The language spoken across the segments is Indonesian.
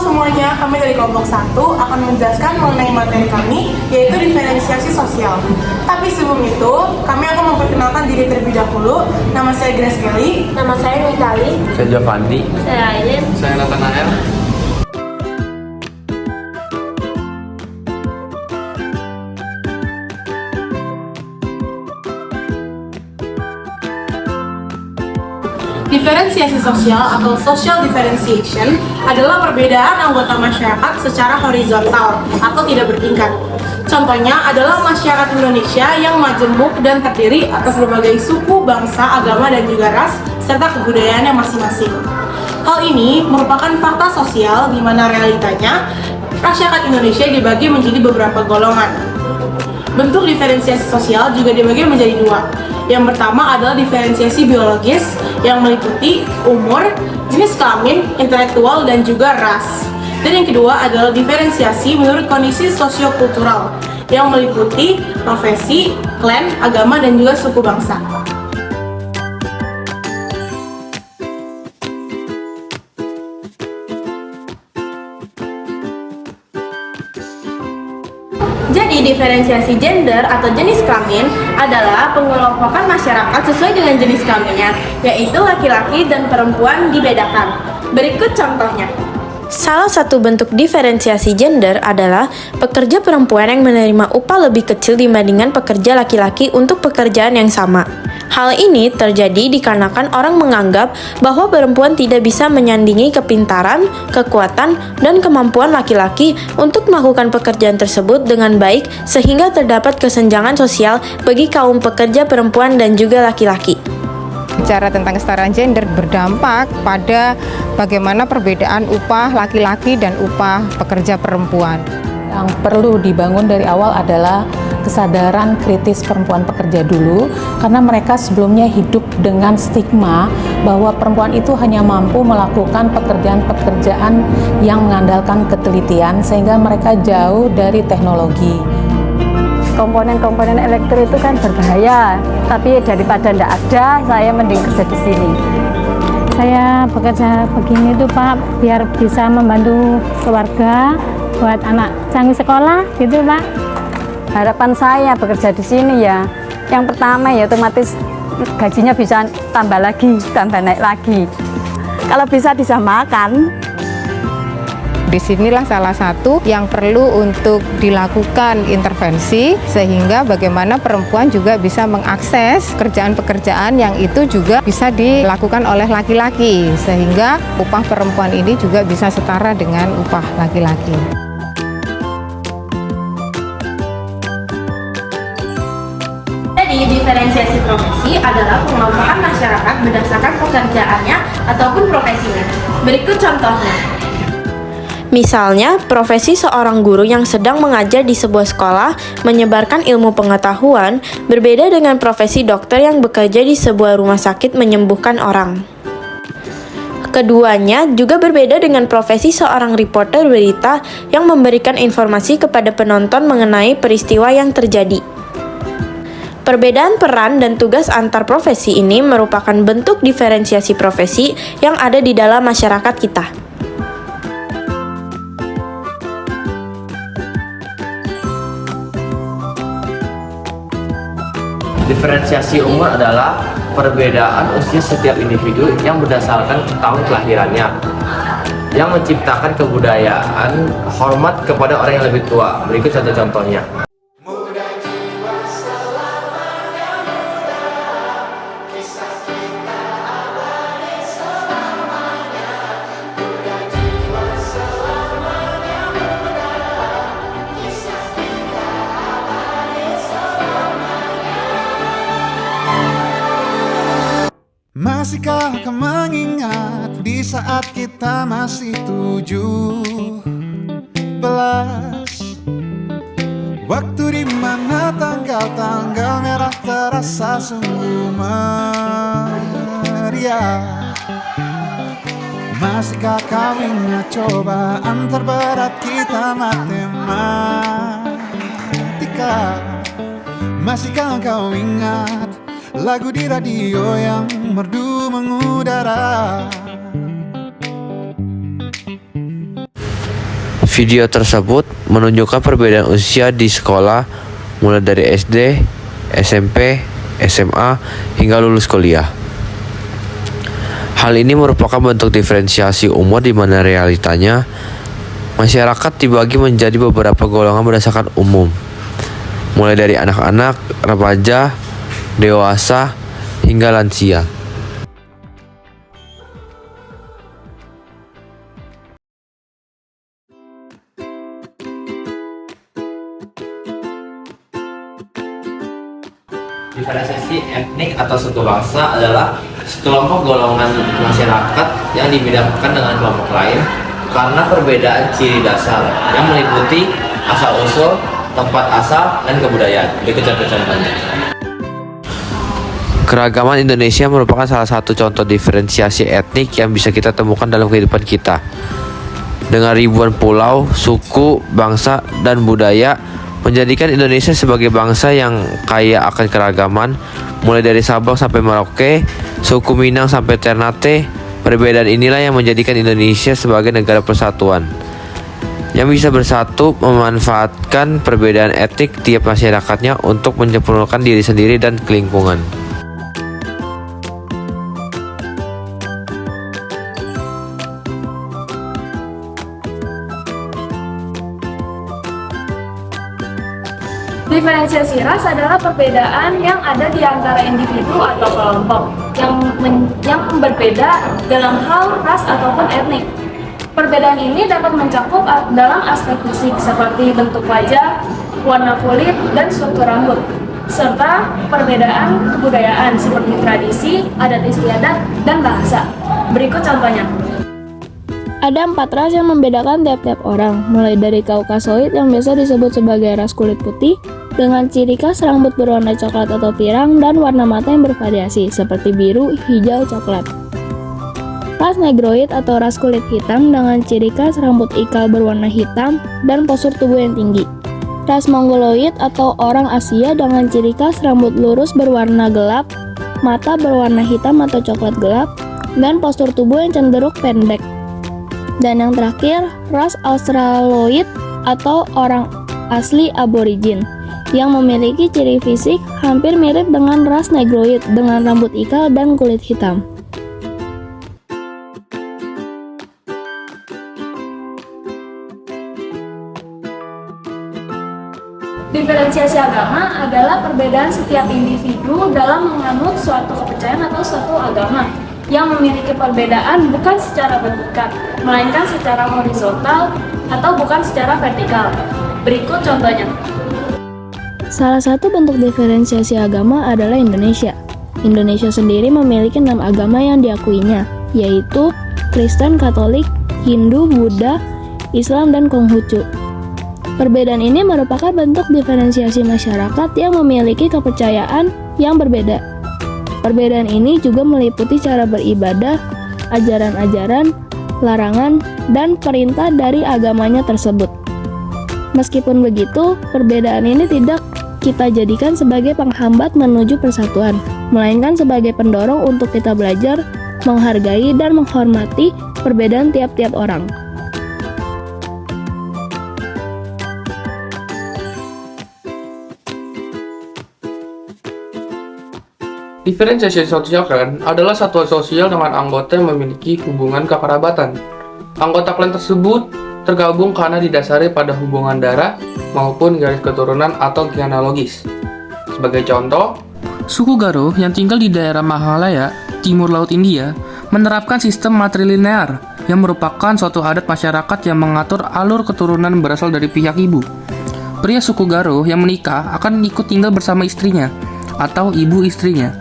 semuanya, kami dari kelompok 1 akan menjelaskan mengenai materi kami, yaitu diferensiasi sosial. Tapi sebelum itu, kami akan memperkenalkan diri terlebih dahulu. Nama saya Grace Kelly. Nama saya Mitali. Saya Jovandi. Saya Aileen. Saya Nathanael. Diferensiasi sosial atau social differentiation adalah perbedaan anggota masyarakat secara horizontal atau tidak bertingkat. Contohnya adalah masyarakat Indonesia yang majemuk dan terdiri atas berbagai suku, bangsa, agama, dan juga ras, serta kebudayaannya masing-masing. Hal ini merupakan fakta sosial di mana realitanya masyarakat Indonesia dibagi menjadi beberapa golongan. Bentuk diferensiasi sosial juga dibagi menjadi dua. Yang pertama adalah diferensiasi biologis yang meliputi umur, jenis kelamin, intelektual, dan juga ras. Dan yang kedua adalah diferensiasi menurut kondisi sosiokultural yang meliputi profesi, klan, agama, dan juga suku bangsa. Jadi, diferensiasi gender atau jenis kelamin adalah pengelompokan masyarakat sesuai dengan jenis kelaminnya, yaitu laki-laki dan perempuan dibedakan. Berikut contohnya. Salah satu bentuk diferensiasi gender adalah pekerja perempuan yang menerima upah lebih kecil dibandingkan pekerja laki-laki untuk pekerjaan yang sama. Hal ini terjadi dikarenakan orang menganggap bahwa perempuan tidak bisa menyandingi kepintaran, kekuatan, dan kemampuan laki-laki untuk melakukan pekerjaan tersebut dengan baik sehingga terdapat kesenjangan sosial bagi kaum pekerja perempuan dan juga laki-laki. Bicara tentang kesetaraan gender berdampak pada bagaimana perbedaan upah laki-laki dan upah pekerja perempuan. Yang perlu dibangun dari awal adalah kesadaran kritis perempuan pekerja dulu, karena mereka sebelumnya hidup dengan stigma bahwa perempuan itu hanya mampu melakukan pekerjaan-pekerjaan yang mengandalkan ketelitian sehingga mereka jauh dari teknologi. Komponen-komponen elektrik itu kan berbahaya, tapi daripada tidak ada, saya mending kerja di sini. Saya bekerja begini tuh Pak, biar bisa membantu keluarga, buat anak canggih sekolah gitu Pak. Harapan saya bekerja di sini ya, yang pertama ya otomatis gajinya bisa tambah naik lagi. Kalau bisa disamakan. Disinilah salah satu yang perlu untuk dilakukan intervensi sehingga bagaimana perempuan juga bisa mengakses pekerjaan-pekerjaan yang itu juga bisa dilakukan oleh laki-laki sehingga upah perempuan ini juga bisa setara dengan upah laki-laki. Jadi, diferensiasi profesi adalah pengelompokan masyarakat berdasarkan pekerjaannya ataupun profesinya. Berikut contohnya. Misalnya, profesi seorang guru yang sedang mengajar di sebuah sekolah menyebarkan ilmu pengetahuan berbeda dengan profesi dokter yang bekerja di sebuah rumah sakit menyembuhkan orang. Keduanya juga berbeda dengan profesi seorang reporter berita yang memberikan informasi kepada penonton mengenai peristiwa yang terjadi. Perbedaan peran dan tugas antar profesi ini merupakan bentuk diferensiasi profesi yang ada di dalam masyarakat kita. Diferensiasi umur adalah perbedaan usia setiap individu yang berdasarkan tahun kelahirannya, yang menciptakan kebudayaan hormat kepada orang yang lebih tua. Berikut satu contohnya. Masihkah kau mengingat di saat kita masih 17? Waktu di mana tanggal-tanggal merah terasa sungguh meriah. Masihkah kau ingat cobaan terberat kita matematika? Masihkah kau ingat lagu di radio yang merdu mengudara? Video tersebut menunjukkan perbedaan usia di sekolah mulai dari SD, SMP, SMA, hingga lulus kuliah. Hal ini merupakan bentuk diferensiasi umur di mana realitanya masyarakat dibagi menjadi beberapa golongan berdasarkan umum, mulai dari anak-anak, remaja, dewasa, hingga lansia. Diferensiasi etnik atau suku bangsa adalah sekelompok golongan masyarakat yang dibedakan dengan kelompok lain karena perbedaan ciri dasar yang meliputi asal-usul, tempat asal, dan kebudayaan. Berikut contoh-contohnya. Keragaman Indonesia merupakan salah satu contoh diferensiasi etnik yang bisa kita temukan dalam kehidupan kita. Dengan ribuan pulau, suku, bangsa, dan budaya, menjadikan Indonesia sebagai bangsa yang kaya akan keragaman, mulai dari Sabang sampai Merauke, suku Minang sampai Ternate. Perbedaan inilah yang menjadikan Indonesia sebagai negara persatuan, yang bisa bersatu memanfaatkan perbedaan etnik tiap masyarakatnya untuk menyempurnakan diri sendiri dan lingkungan. Diferensiasi ras adalah perbedaan yang ada di antara individu atau kelompok yang berbeda dalam hal ras ataupun etnik. Perbedaan ini dapat mencakup dalam aspek fisik seperti bentuk wajah, warna kulit, dan struktur rambut, serta perbedaan kebudayaan seperti tradisi, adat istiadat, dan bahasa. Berikut contohnya. Ada 4 ras yang membedakan tiap-tiap orang, mulai dari Kaukasoid yang biasa disebut sebagai ras kulit putih, dengan ciri khas rambut berwarna coklat atau pirang dan warna mata yang bervariasi, seperti biru, hijau, coklat. Ras Negroid atau ras kulit hitam dengan ciri khas rambut ikal berwarna hitam dan postur tubuh yang tinggi. Ras Mongoloid atau orang Asia dengan ciri khas rambut lurus berwarna gelap, mata berwarna hitam atau coklat gelap, dan postur tubuh yang cenderung pendek. Dan yang terakhir, ras Australoid atau orang asli aborigin yang memiliki ciri fisik hampir mirip dengan ras Negroid dengan rambut ikal dan kulit hitam. Diferensiasi agama adalah perbedaan setiap individu dalam menganut suatu kepercayaan atau suatu agama yang memiliki perbedaan bukan secara vertikal, melainkan secara horizontal atau bukan secara vertikal. Berikut contohnya. Salah satu bentuk diferensiasi agama adalah Indonesia. Indonesia sendiri memiliki 6 agama yang diakuinya, yaitu Kristen, Katolik, Hindu, Buddha, Islam, dan Konghucu. Perbedaan ini merupakan bentuk diferensiasi masyarakat yang memiliki kepercayaan yang berbeda. Perbedaan ini juga meliputi cara beribadah, ajaran-ajaran, larangan, dan perintah dari agamanya tersebut. Meskipun begitu, perbedaan ini tidak kita jadikan sebagai penghambat menuju persatuan, melainkan sebagai pendorong untuk kita belajar, menghargai, dan menghormati perbedaan tiap-tiap orang. Diferensiasi sosial klan adalah satuan sosial dengan anggota yang memiliki hubungan kekerabatan. Anggota klan tersebut tergabung karena didasari pada hubungan darah maupun garis keturunan atau genealogis. Sebagai contoh, suku Garo yang tinggal di daerah Mahalaya, timur laut India, menerapkan sistem matrilinear yang merupakan suatu adat masyarakat yang mengatur alur keturunan berasal dari pihak ibu. Pria suku Garo yang menikah akan ikut tinggal bersama istrinya atau ibu istrinya.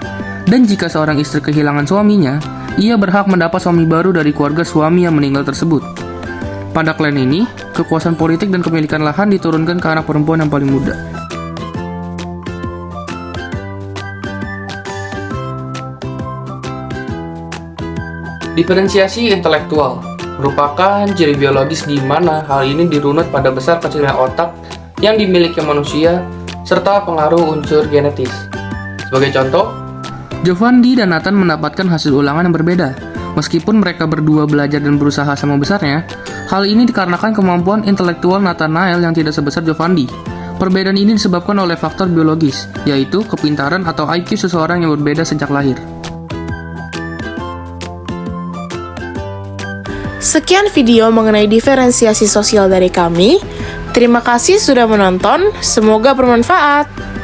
Dan jika seorang istri kehilangan suaminya, ia berhak mendapat suami baru dari keluarga suami yang meninggal tersebut. Pada klan ini, kekuasaan politik dan kepemilikan lahan diturunkan ke anak perempuan yang paling muda. Diferensiasi intelektual merupakan ciri biologis di mana hal ini dirunut pada besar kecilnya otak yang dimiliki manusia serta pengaruh unsur genetis. Sebagai contoh, Giovanni dan Nathan mendapatkan hasil ulangan yang berbeda. Meskipun mereka berdua belajar dan berusaha sama besarnya, Hal ini dikarenakan kemampuan intelektual Nathanael yang tidak sebesar Giovanni. Perbedaan ini disebabkan oleh faktor biologis, yaitu kepintaran atau IQ seseorang yang berbeda sejak lahir. Sekian video mengenai diferensiasi sosial dari kami. Terima kasih sudah menonton, semoga bermanfaat.